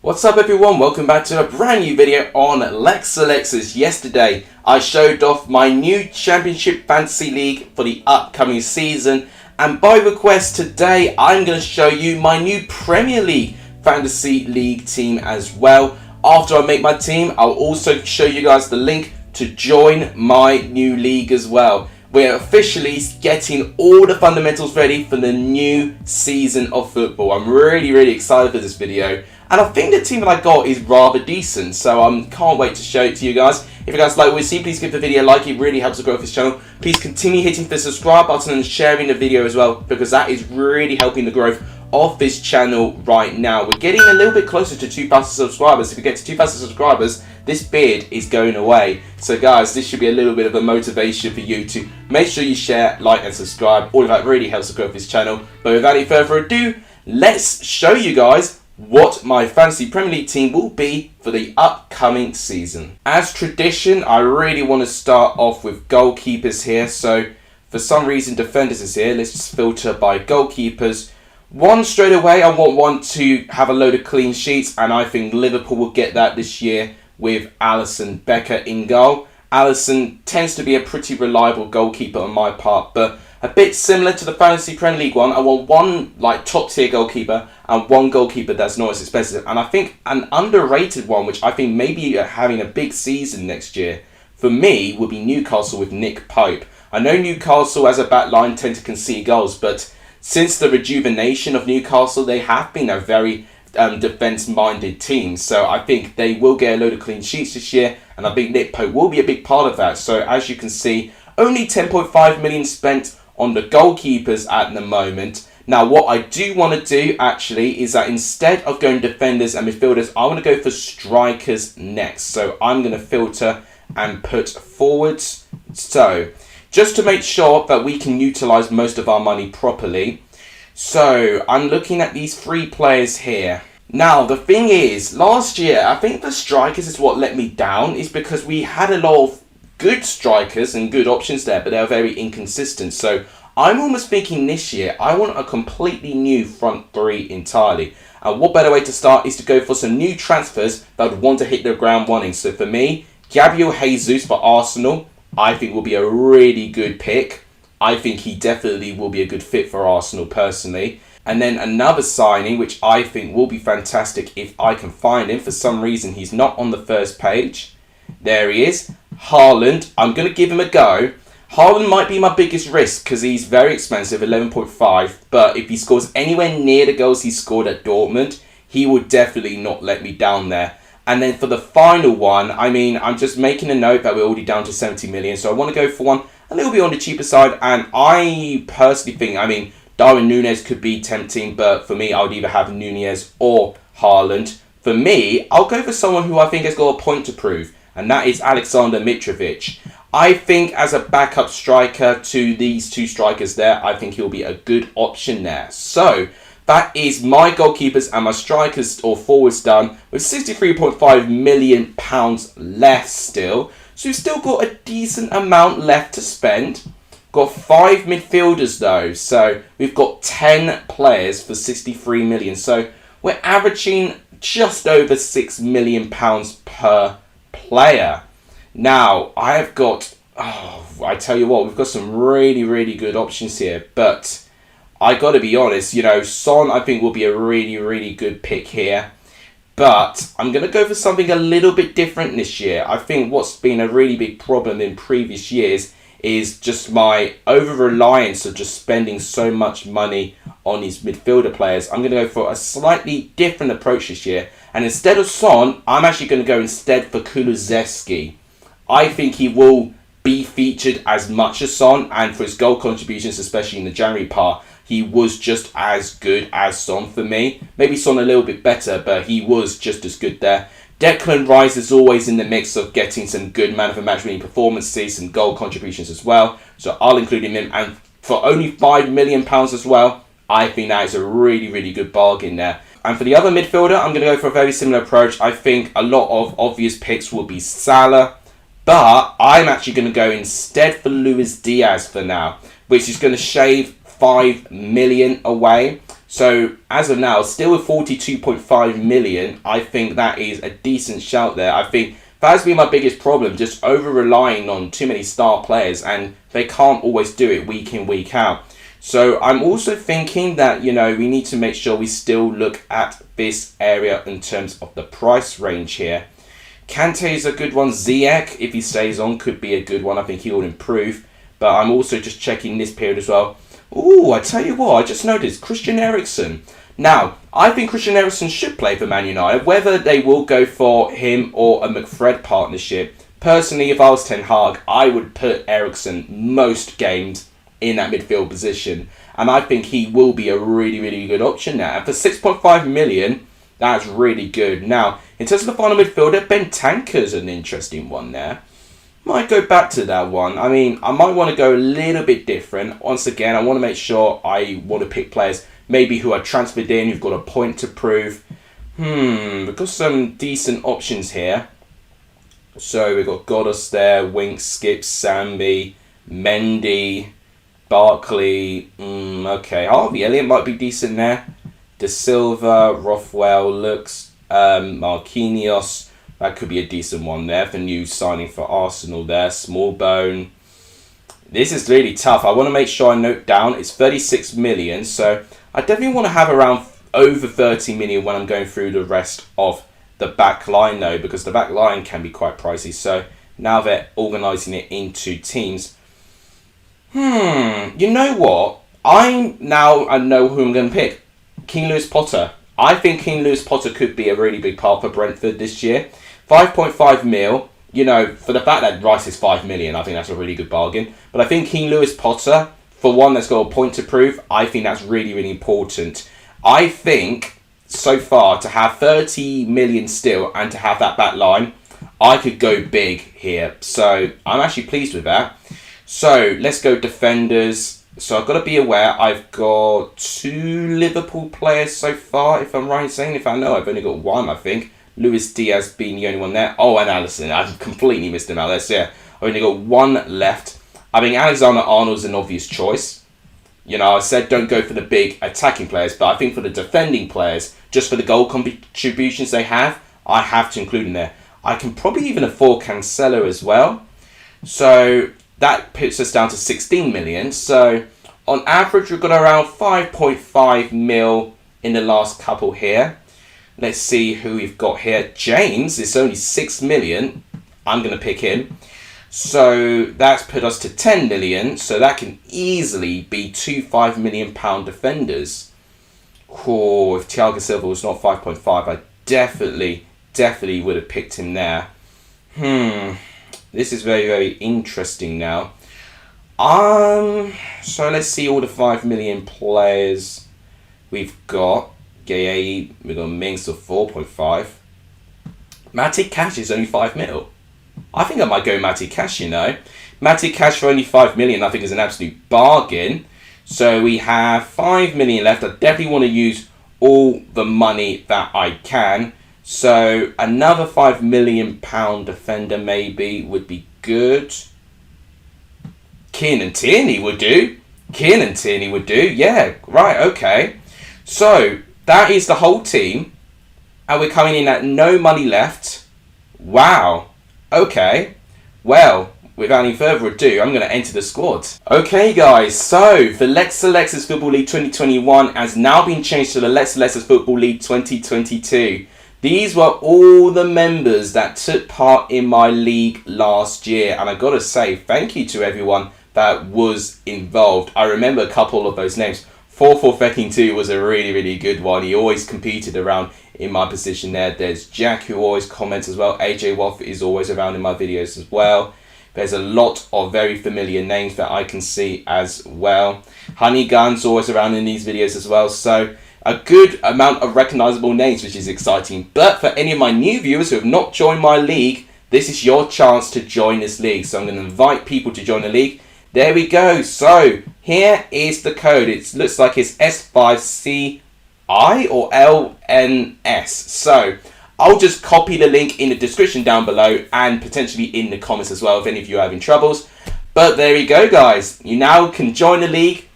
What's up everyone, welcome back to a brand new video on Lexalexus. Yesterday I showed off my new Championship Fantasy League for the upcoming season, and by request today I'm going to show you my new Premier League Fantasy League team as well. After I make my team, I'll also show you guys the link to join my new league as well. We're officially getting all the fundamentals ready for the new season of football. I'm really excited for this video. And I think the team that I got is rather decent, so I can't wait to show it to you guys. If you guys like what you see, please give the video a like. It really helps the growth of this channel. Please continue hitting the subscribe button and sharing the video as well, because that is really helping the growth of this channel right now. We're getting a little bit closer to 2,000 subscribers. If we get to 2,000 subscribers, this beard is going away. So guys, this should be a little bit of a motivation for you to make sure you share, like and subscribe. All of that really helps the growth of this channel. But without any further ado, let's show you guys what my Fantasy Premier League team will be for the upcoming season. As tradition, I really want to start off with goalkeepers here. So for some reason, defenders is here. Let's just filter by goalkeepers. One straight away, I want one to have a load of clean sheets, and I think Liverpool will get that this year with Alisson Becker in goal. Alisson tends to be a pretty reliable goalkeeper on my part, but a bit similar to the Fantasy Premier League one. I want one top tier goalkeeper and one goalkeeper that's not as expensive. And I think an underrated one, which I think maybe having a big season next year, for me, would be Newcastle with Nick Pope. I know Newcastle as a back line tend to concede goals, but since the rejuvenation of Newcastle, they have been a very defence-minded team. So I think they will get a load of clean sheets this year, and I think Nick Pope will be a big part of that. So as you can see, only 10.5 million spent on the goalkeepers at the moment. Now what I do want to do actually is that instead of going defenders and midfielders, I want to go for strikers next. So I'm going to filter and put forwards. So just to make sure that we can utilise most of our money properly. So I'm looking at these three players here. Now the thing is, last year I think the strikers is what let me down, is because we had a lot of good strikers and good options there, but they are very inconsistent. So I'm almost thinking this year I want a completely new front three entirely. And what better way to start is to go for some new transfers that would want to hit the ground running. So for me, Gabriel Jesus for Arsenal, I think will be a really good pick. I think he definitely will be a good fit for Arsenal personally. And then another signing, which I think will be fantastic if I can find him. For some reason, he's not on the first page. There he is. Haaland. I'm going to give him a go. Haaland might be my biggest risk because he's very expensive, 11.5. But if he scores anywhere near the goals he scored at Dortmund, he would definitely not let me down there. And then for the final one, I mean, I'm just making a note that we're already down to 70 million. So I want to go for one a little bit on the cheaper side. And I personally think, I mean, Darwin Núñez could be tempting. But for me, I would either have Núñez or Haaland. For me, I'll go for someone who I think has got a point to prove. And that is Alexander Mitrovic. I think as a backup striker to these two strikers there, I think he'll be a good option there. So that is my goalkeepers and my strikers or forwards done with £63.5 million left still. So we've still got a decent amount left to spend. Got 5 midfielders though. So we've got 10 players for 63 million. So we're averaging just over £6 million per player. Now I've got, I tell you what, we've got some really good options here, but I gotta be honest, you know, Son I think will be a really good pick here, but I'm gonna go for something a little bit different this year. I think what's been a really big problem in previous years is just my over-reliance of just spending so much money on these midfielder players. I'm going to go for a slightly different approach this year. And instead of Son, I'm actually going to go instead for Kulusevski. I think he will be featured as much as Son. And for his goal contributions, especially in the January part, he was just as good as Son for me. Maybe Son a little bit better, but he was just as good there. Declan Rice is always in the mix of getting some good man of the match winning performances, some goal contributions as well. So I'll include him in. And for only £5 million as well, I think that is a really good bargain there. And for the other midfielder, I'm going to go for a very similar approach. I think a lot of obvious picks will be Salah, but I'm actually going to go instead for Luis Diaz for now, which is going to shave 5 million away. So as of now, still with 42.5 million, I think that is a decent shout there. I think that's been my biggest problem, just over relying on too many star players, and they can't always do it week in, week out. So I'm also thinking that, you know, we need to make sure we still look at this area in terms of the price range here. Kante is a good one. Ziyech, if he stays on, could be a good one. I think he will improve. But I'm also just checking this period as well. Ooh, I tell you what, I just noticed Christian Eriksen. Now, I think Christian Eriksen should play for Man United. Whether they will go for him or a McFred partnership, personally, if I was Ten Hag, I would put Eriksen most games in that midfield position. And I think he will be a really, really good option now. And for 6.5 million, that's really good. Now, in terms of the final midfielder, Ben Tanker's an interesting one there. Might go back to that one. I mean, I might want to go a little bit different. Once again, I want to make sure I want to pick players maybe who are transferred in, who've got a point to prove. We've got some decent options here. So we've got Goddard there, Winks, Skip, Sambi, Mendy, Barkley. Okay, Harvey Elliott might be decent there. De Silva, Rothwell, Lux, Marquinhos. That could be a decent one there. The new signing for Arsenal there. Smallbone. This is really tough. I want to make sure I note down. It's 36 million. So I definitely want to have around over 30 million when I'm going through the rest of the back line though. Because the back line can be quite pricey. So now they're organising it into teams. You know what? I know who I'm going to pick. King Lewis Potter. I think King Lewis Potter could be a really big part for Brentford this year. 5.5 mil. You know, for the fact that Rice is 5 million, I think that's a really good bargain. But I think King Lewis Potter, for one that's got a point to prove, I think that's really, really important. I think, so far, to have 30 million still and to have that back line, I could go big here. So, I'm actually pleased with that. So, let's go defenders. So, I've got to be aware I've got 2 Liverpool players so far, if I'm right in saying. If I know, I've only got 1, I think. Luis Diaz being the only one there. Oh, and Alisson. I've completely missed him out. That's I've only got 1 left. I mean, Alexander-Arnold's an obvious choice. You know, I said don't go for the big attacking players, but I think for the defending players, just for the goal contributions they have, I have to include in there. I can probably even afford Cancelo as well. So that puts us down to 16 million. So on average, we've got around 5.5 mil in the last couple here. Let's see who we've got here. James is only 6 million. I'm going to pick him. So that's put us to 10 million. So that can easily be 2 £5 million defenders. Oh, if Thiago Silva was not 5.5, I definitely would have picked him there. This is very, very interesting now. So let's see all the 5 million players we've got. Gay, we've got Mings of 4.5. Matty Cash is only 5 mil. I think I might go Matty Cash, you know. Matty Cash for only 5 million, I think is an absolute bargain. So we have 5 million left. I definitely want to use all the money that I can. So another £5 million defender maybe would be good. Kieran Tierney would do. Yeah, right, okay. So that is the whole team. And we're coming in at no money left. Wow. Okay. Well, without any further ado, I'm going to enter the squad. Okay, guys. So, the Lexalexus Football League 2021 has now been changed to the Lexalexus Football League 2022. These were all the members that took part in my league last year. And I've got to say, thank you to everyone that was involved. I remember a couple of those names. 44Fecking2 was a really, really good one. He always competed around in my position there. There's Jack, who always comments as well. AJ Waff is always around in my videos as well. There's a lot of very familiar names that I can see as well. Honey Gun's always around in these videos as well. So a good amount of recognizable names, which is exciting. But for any of my new viewers who have not joined my league, this is your chance to join this league. So I'm going to invite people to join the league. There we go. So here is the code. It looks like it's S5CI or LNS. So I'll just copy the link in the description down below and potentially in the comments as well if any of you are having troubles. But there we go, guys. You now can join the league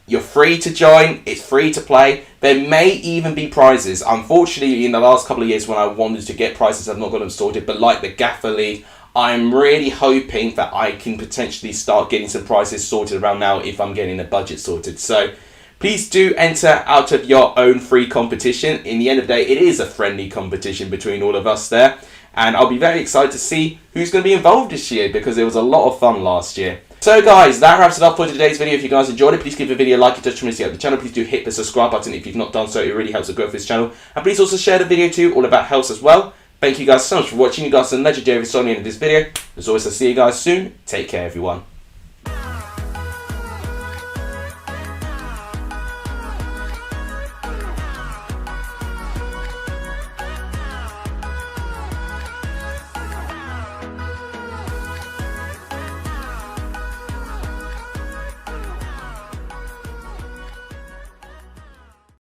You're free to join. It's free to play. There may even be prizes. Unfortunately, in the last couple of years when I wanted to get prizes, I've not got them sorted. But like the Gaffer League, I'm really hoping that I can potentially start getting some prizes sorted around now if I'm getting the budget sorted. So please do enter out of your own free competition. In the end of the day, it is a friendly competition between all of us there. And I'll be very excited to see who's going to be involved this year because it was a lot of fun last year. So guys, that wraps it up for today's video. If you guys enjoyed it, please give the video a like. If you touch me to help the channel, please do hit the subscribe button if you've not done so. It really helps the growth of this channel. And please also share the video too, all about health as well. Thank you guys so much for watching. You guys are legendary. So on the end of this video. As always, I'll see you guys soon. Take care, everyone.